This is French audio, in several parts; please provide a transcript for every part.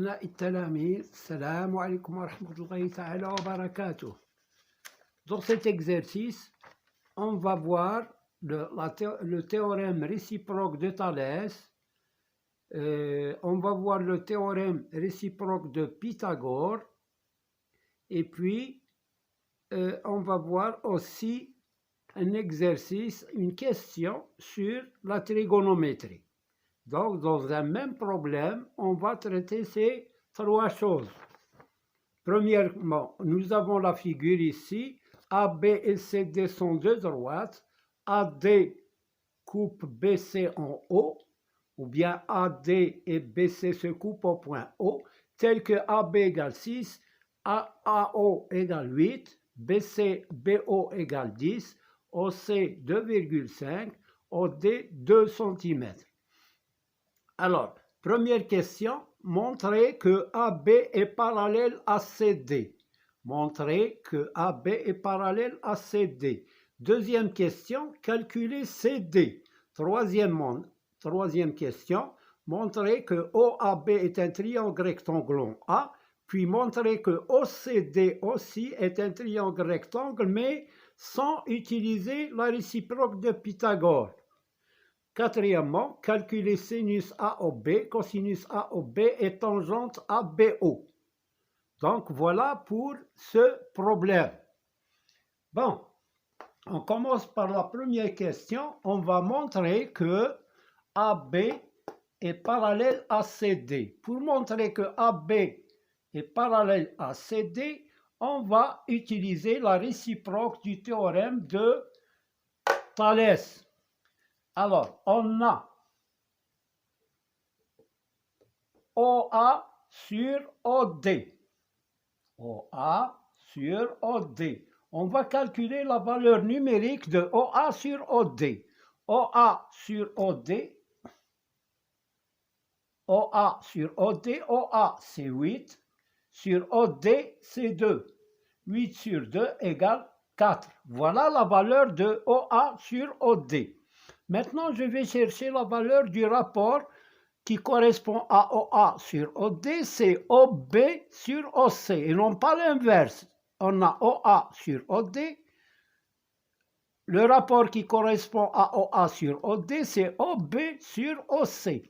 أبناء التلاميذ السلام عليكم ورحمة الله تعالى وبركاته. Dans cet exercice, on va voir le théorème réciproque de Thalès, on va voir le théorème réciproque de Pythagore, et puis on va voir aussi un exercice, une question sur la trigonométrie. Donc, dans un même problème, on va traiter ces trois choses. Premièrement, nous avons la figure ici. AB et CD sont deux droites. AD coupe BC en O, ou bien AD et BC se coupent au point O, tel que AB égale 6, AO égale 8, BO égale 10, OC 2,5, OD 2 cm. Alors, première question, montrer que AB est parallèle à CD. Montrer que AB est parallèle à CD. Deuxième question, calculer CD. Troisième question, montrer que OAB est un triangle rectangle en A, puis montrer que OCD aussi est un triangle rectangle, mais sans utiliser la réciproque de Pythagore. Quatrièmement, calculer sinus AOB, cosinus AOB et tangente ABO. Donc, voilà pour ce problème. Bon, on commence par la première question. On va montrer que AB est parallèle à CD. Pour montrer que AB est parallèle à CD, on va utiliser la réciproque du théorème de Thalès. Alors, on a OA sur OD. OA sur OD. On va calculer la valeur numérique de OA sur OD. OA sur OD. OA sur OD. OA c'est 8. Sur OD c'est 2. 8 sur 2 égale 4. Voilà la valeur de OA sur OD. Maintenant, je vais chercher la valeur du rapport qui correspond à OA sur OD, c'est OB sur OC, et non pas l'inverse. On a OA sur OD. Le rapport qui correspond à OA sur OD, c'est OB sur OC.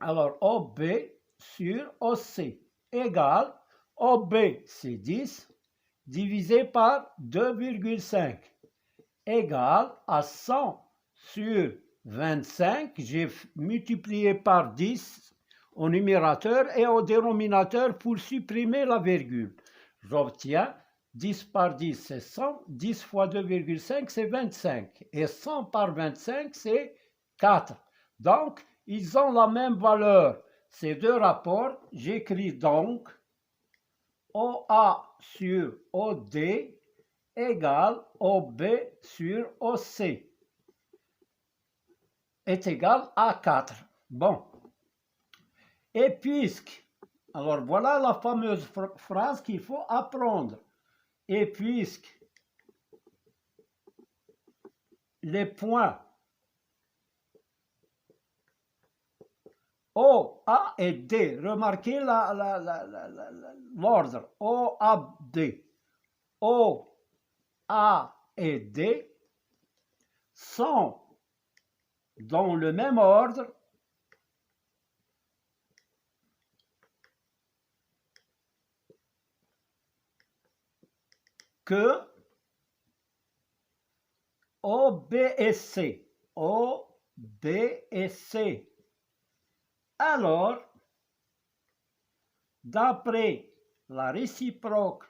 Alors, OB sur OC égale OB, c'est 10, divisé par 2,5, égale à 100 sur 25, j'ai multiplié par 10 au numérateur et au dénominateur pour supprimer la virgule. J'obtiens 10 par 10, c'est 100, 10 fois 2,5, c'est 25, et 100 par 25, c'est 4. Donc, ils ont la même valeur. Ces deux rapports, j'écris donc OA sur OD égale OB sur OC est égal à 4. Bon. Et puisque, alors voilà la fameuse phrase qu'il faut apprendre. Et puisque les points O, A et D, remarquez l'ordre, O, A, D. O, A et D sont dans le même ordre que O, B et C. O, B et C. Alors, d'après la réciproque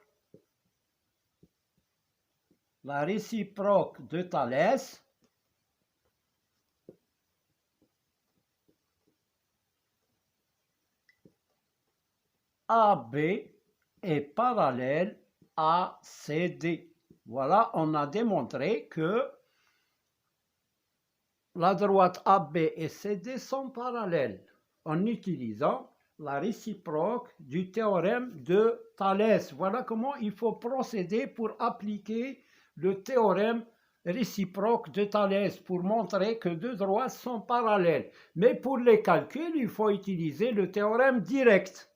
de Thalès, AB est parallèle à CD. Voilà, on a démontré que la droite AB et CD sont parallèles en utilisant la réciproque du théorème de Thalès. Voilà comment il faut procéder pour appliquer le théorème réciproque de Thalès pour montrer que deux droites sont parallèles. Mais pour les calculs, il faut utiliser le théorème direct.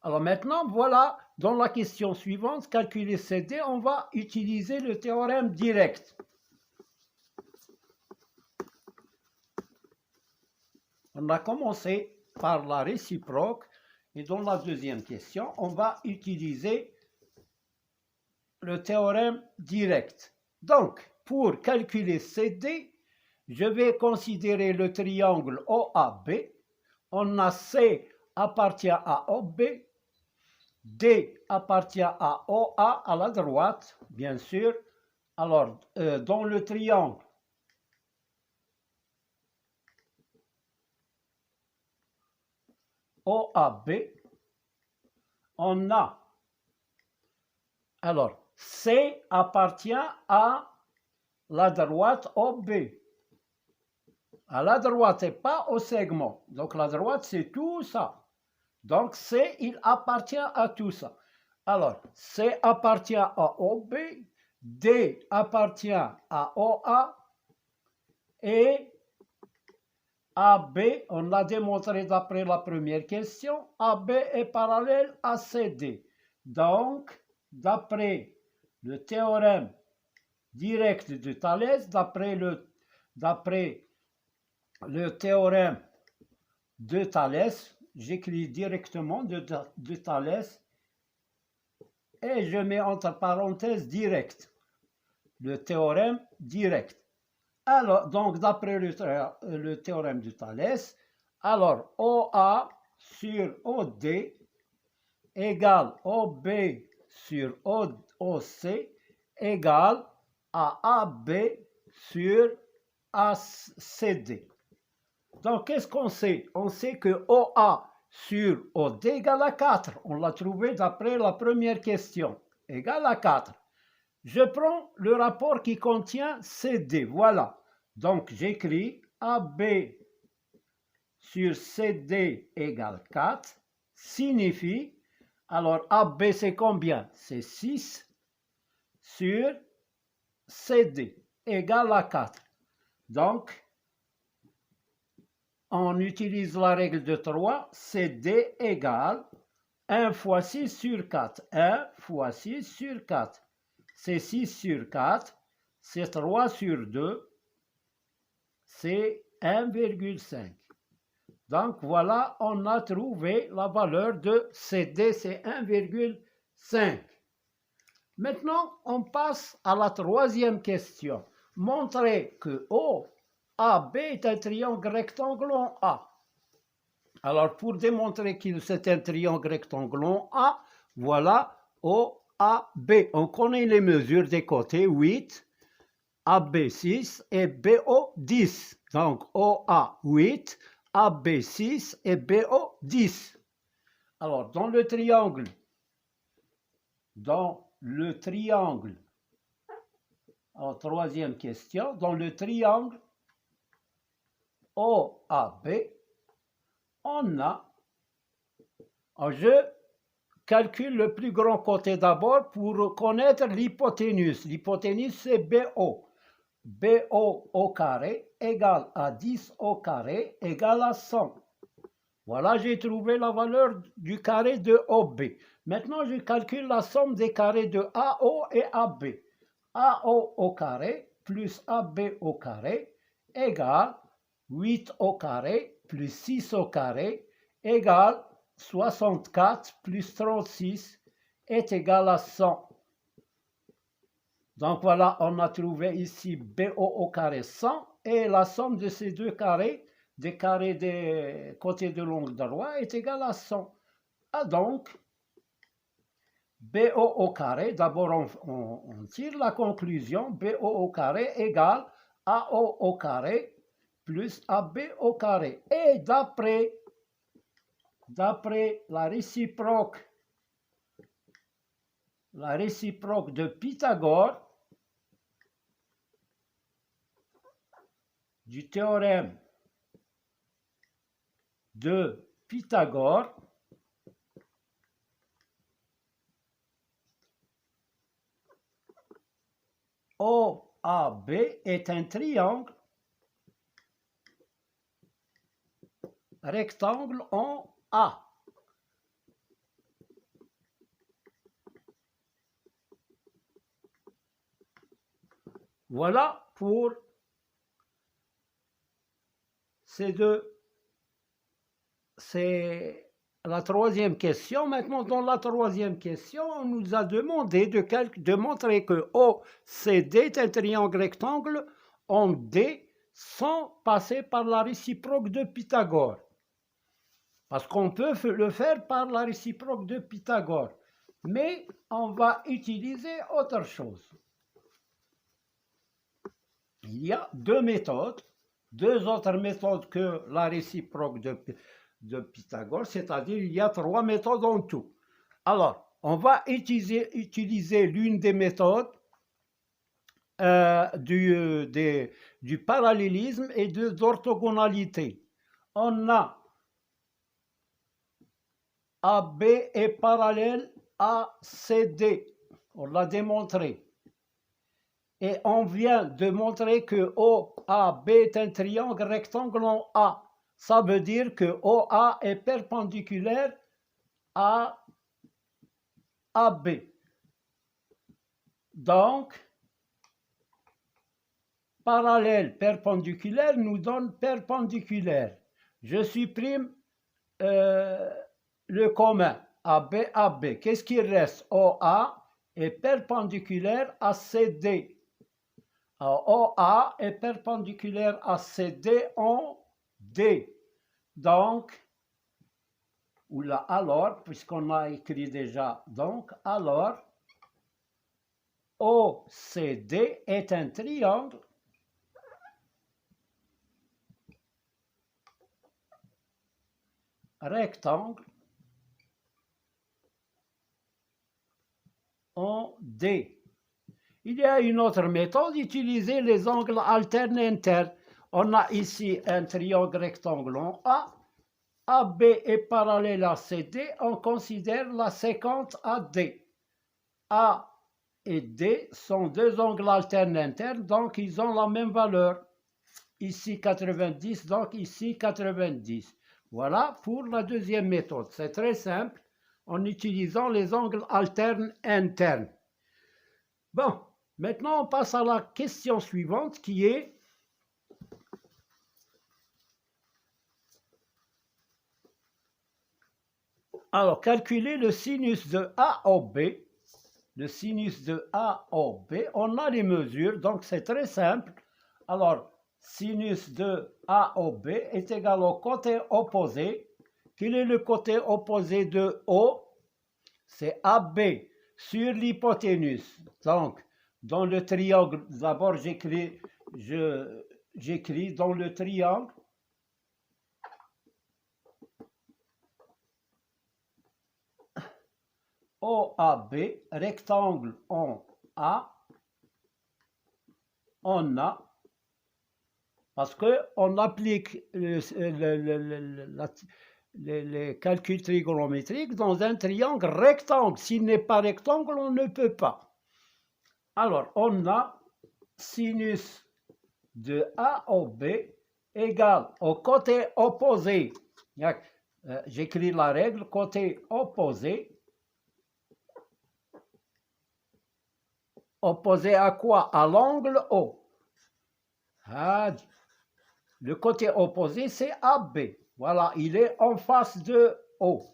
Alors maintenant, voilà, dans la question suivante, calculer CD, on va utiliser le théorème direct. On a commencé par la réciproque et dans la deuxième question, on va utiliser le théorème direct. Donc, pour calculer CD, je vais considérer le triangle OAB. On a C appartient à OB, D appartient à OA à la droite, bien sûr. Alors, dans le triangle OAB, on a, alors, C appartient à la droite OB. À la droite et pas au segment. Donc la droite, c'est tout ça. Donc C, il appartient à tout ça. Alors, C appartient à OB, D appartient à OA et AB, on l'a démontré d'après la première question, AB est parallèle à CD. Donc, d'après le théorème direct de Thalès, d'après le théorème de Thalès, j'écris directement de Thalès et je mets entre parenthèses direct, le théorème direct. Alors, donc, d'après le théorème de Thalès, alors OA sur OD égale OB sur OC égale à AB sur ACD. Donc, qu'est-ce qu'on sait? On sait que OA sur OD égale à 4. On l'a trouvé d'après la première question. Égale à 4. Je prends le rapport qui contient CD. Voilà. Donc, j'écris AB sur CD égale 4. Signifie, alors AB c'est combien? C'est 6 sur CD égale à 4. Donc, on utilise la règle de 3, CD égale 1 fois 6 sur 4. 1 fois 6 sur 4. C'est 6 sur 4, c'est 3 sur 2, c'est 1,5. Donc voilà, on a trouvé la valeur de CD, c'est 1,5. Maintenant, on passe à la troisième question. Montrer que OAB est un triangle rectangle en A. Alors, pour démontrer que c'est un triangle rectangle en A, voilà OAB. On connaît les mesures des côtés, 8, AB 6 et BO 10. Donc, OA 8, AB 6 et BO 10. Alors, dans le triangle, alors, troisième question, dans le triangle OAB, on a, je calcule le plus grand côté d'abord pour connaître l'hypoténuse. L'hypoténuse, c'est BO. BO au carré égale à 10 au carré égale à 100. Voilà, j'ai trouvé la valeur du carré de OB. Maintenant, je calcule la somme des carrés de AO et AB. AO au carré plus AB au carré égale 8 au carré plus 6 au carré égale 64 plus 36 est égal à 100. Donc voilà, on a trouvé ici BO au carré 100 et la somme de ces deux carrés, des carrés des côtés de l'angle droit, est égale à 100. Ah donc, BO au carré, d'abord on tire la conclusion, BO au carré égale AO au carré plus AB au carré. Et d'après la réciproque de Pythagore, du théorème de Pythagore, OA OAB est un triangle rectangle en A. Voilà pour ces deux. C'est la troisième question. Maintenant, dans la troisième question, on nous a demandé de montrer que OCD est un triangle rectangle en D sans passer par la réciproque de Pythagore. Parce qu'on peut le faire par la réciproque de Pythagore. Mais on va utiliser autre chose. Il y a deux méthodes, deux autres méthodes que la réciproque de Pythagore, c'est-à-dire il y a trois méthodes en tout. Alors, on va utiliser l'une des méthodes du parallélisme et de l'orthogonalité. On a AB est parallèle à CD, on l'a démontré. Et on vient de montrer que OAB est un triangle rectangle en A. Ça veut dire que OA est perpendiculaire à AB. Donc, parallèle perpendiculaire nous donne perpendiculaire. Je supprime le commun, AB. Qu'est-ce qui reste? OA est perpendiculaire à CD. Alors, OA est perpendiculaire à CD en D. Donc, ou là, alors, puisqu'on a écrit déjà, donc, alors, OCD est un triangle rectangle en D. Il y a une autre méthode, utiliser les angles alternes internes. On a ici un triangle rectangle en A. AB est parallèle à CD. On considère la séquence AD. A et D sont deux angles alternes internes, donc ils ont la même valeur. Ici 90, donc ici 90. Voilà pour la deuxième méthode. C'est très simple en utilisant les angles alternes internes. Bon, maintenant on passe à la question suivante qui est alors calculer le sinus de AOB. Le sinus de AOB, on a les mesures, donc c'est très simple. Alors, sinus de AOB est égal au côté opposé. Quel est le côté opposé de O? C'est AB sur l'hypoténuse. Donc, dans le triangle, d'abord j'écris dans le triangle OAB, rectangle en A, on a, parce qu'on applique les calculs trigonométriques dans un triangle rectangle. S'il n'est pas rectangle, on ne peut pas. Alors, on a sinus de AOB égale au côté opposé. J'écris la règle, côté opposé. Opposé à quoi? À l'angle O. Le côté opposé, c'est AB. Voilà, il est en face de O.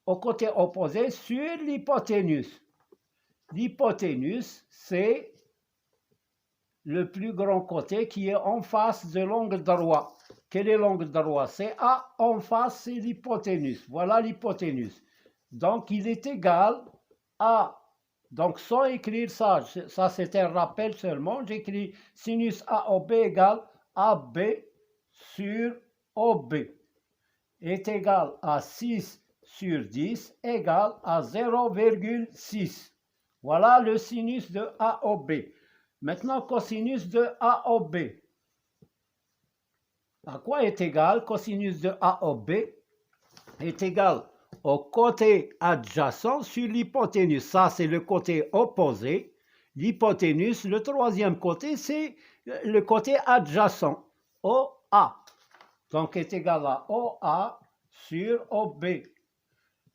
Au côté opposé, sur l'hypoténuse. L'hypoténuse, c'est le plus grand côté qui est en face de l'angle droit. Quel est l'angle droit? C'est A, en face, c'est l'hypoténuse. Voilà l'hypoténuse. Donc, il est égal à... Donc, sans écrire ça c'est un rappel seulement, j'écris sinus AOB égale AB sur OB est égal à 6 sur 10 égale à 0,6. Voilà le sinus de AOB. Maintenant, cosinus de AOB. À quoi est égal? Cosinus de AOB est égal au côté adjacent sur l'hypoténuse. Ça, c'est le côté opposé. l'hypoténuse. Le troisième côté, c'est le côté adjacent, OA. Donc, est égal à OA sur OB,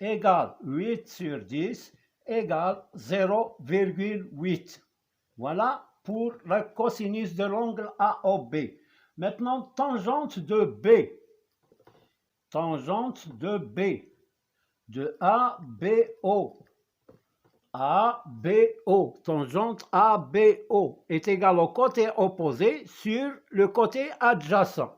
égale 8 sur 10, égale 0,8. Voilà pour la cosinus de l'angle AOB. Maintenant, tangente de B. Tangente de B. De ABO. ABO. Tangente ABO est égale au côté opposé sur le côté adjacent.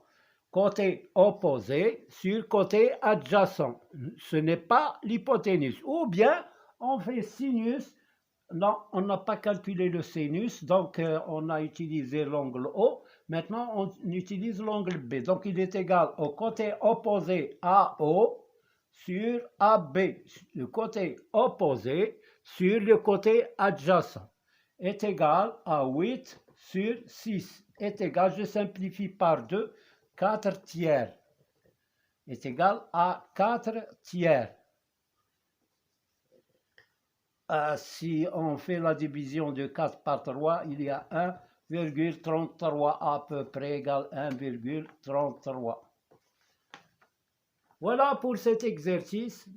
Côté opposé sur côté adjacent. Ce n'est pas l'hypoténuse. Ou bien, on fait sinus. Non, on n'a pas calculé le sinus, donc on a utilisé l'angle O. Maintenant, on utilise l'angle B. Donc, il est égal au côté opposé AO sur AB. Le côté opposé sur le côté adjacent est égal à 8 sur 6. Est égal, je simplifie par 2, 4 tiers. Est égal à 4 tiers. Si on fait la division de 4 par 3, il y a 1,33 à peu près égale 1,33. Voilà pour cet exercice.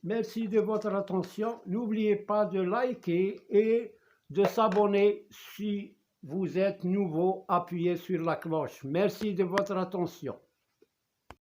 Merci de votre attention. N'oubliez pas de liker et de s'abonner si vous êtes nouveau. Appuyez sur la cloche. Merci de votre attention.